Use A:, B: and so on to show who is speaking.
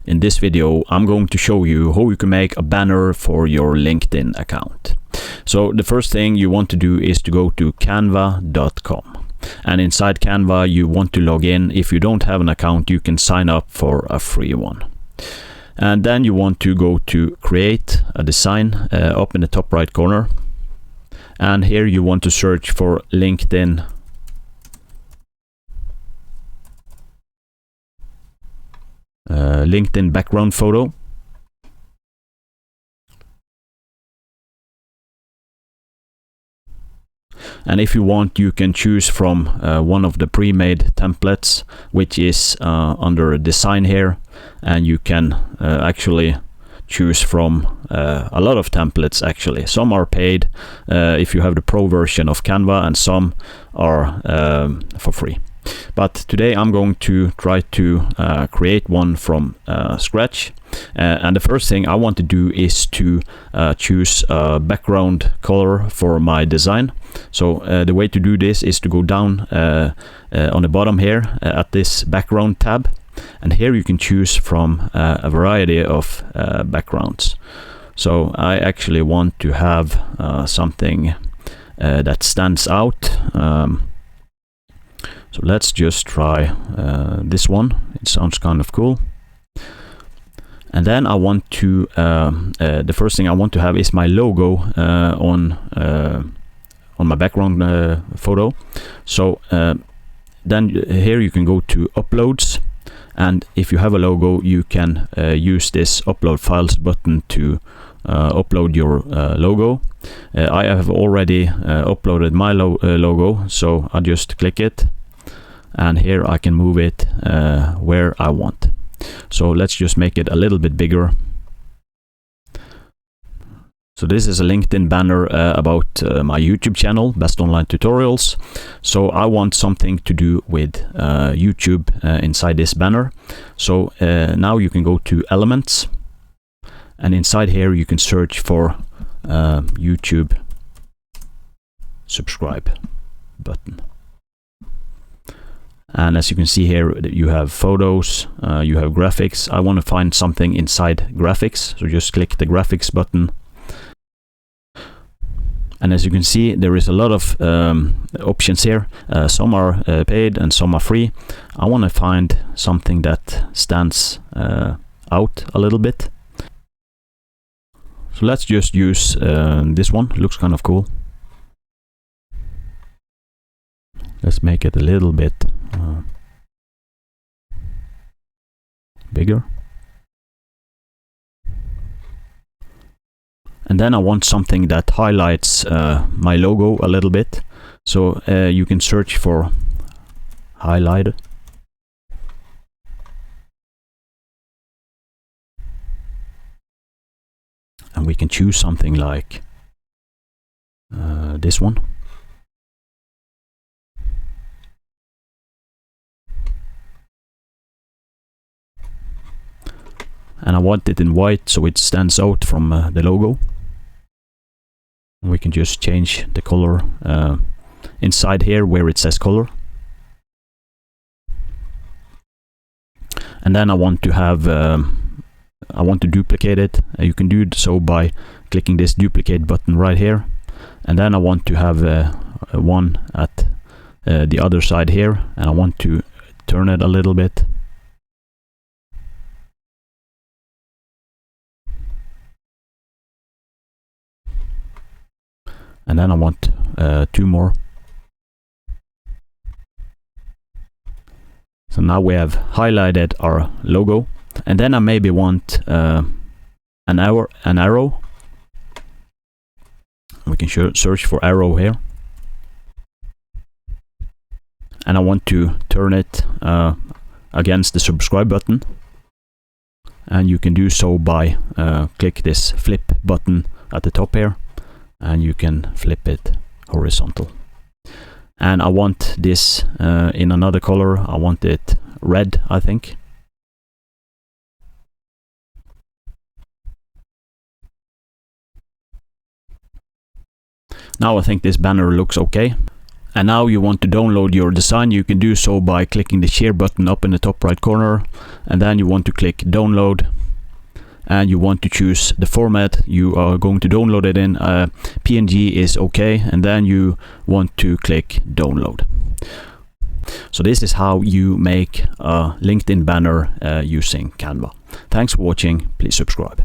A: In this video, I'm going to show you how you can make a banner for your LinkedIn account. So the first thing you want to do is to go to canva.com. And inside Canva, you want to log in. If you don't have an account, you can sign up for a free one. And then you want to go to create a design up in the top right corner. And here you want to search for LinkedIn background photo. And if you want, you can choose from one of the pre-made templates, which is under design here, and you can actually choose from a lot of templates. Actually, some are paid if you have the pro version of Canva, and some are for free. But today I'm going to try to create one from scratch, and the first thing I want to do is to choose a background color for my design. So the way to do this is to go down on the bottom here at this background tab, and here you can choose from a variety of backgrounds. So I actually want to have something that stands out. So let's just try this one. It sounds kind of cool. And then I want to, the first thing I want to have is my logo on my background photo. So then here you can go to uploads, and if you have a logo, you can use this upload files button to upload your logo. I have already uploaded my logo, so I just click it, and here I can move it where I want. So let's just make it a little bit bigger. So this is a LinkedIn banner about my YouTube channel, Best Online Tutorials. So I want something to do with YouTube inside this banner. So now you can go to Elements, and inside here you can search for YouTube subscribe button. And as you can see here, you have photos, you have graphics. I want to find something inside graphics, so just click the graphics button. And as you can see, there is a lot of options here. Some are paid and some are free. I want to find something that stands out a little bit. So let's just use this one. It looks kind of cool. Let's make it a little bit bigger. And then I want something that highlights my logo a little bit. So you can search for highlight. And we can choose something like this one. And I want it in white so it stands out from the logo. We can just change the color inside here where it says color. And then I want to have, I want to duplicate it. You can do so by clicking this duplicate button right here. And then I want to have one at the other side here, and I want to turn it a little bit. And then I want two more. So now we have highlighted our logo, and then I maybe want an arrow. We can search for arrow here, and I want to turn it against the subscribe button, and you can do so by click this flip button at the top here, and you can flip it horizontal. And I want this in another color. I want it red, I think. Now I think this banner looks okay. And now you want to download your design. You can do so by clicking the share button up in the top right corner, and then you want to click download, and you want to choose the format you are going to download it in. PNG is okay, and then you want to click download. So this is how you make a LinkedIn banner using Canva. Thanks for watching. Please subscribe.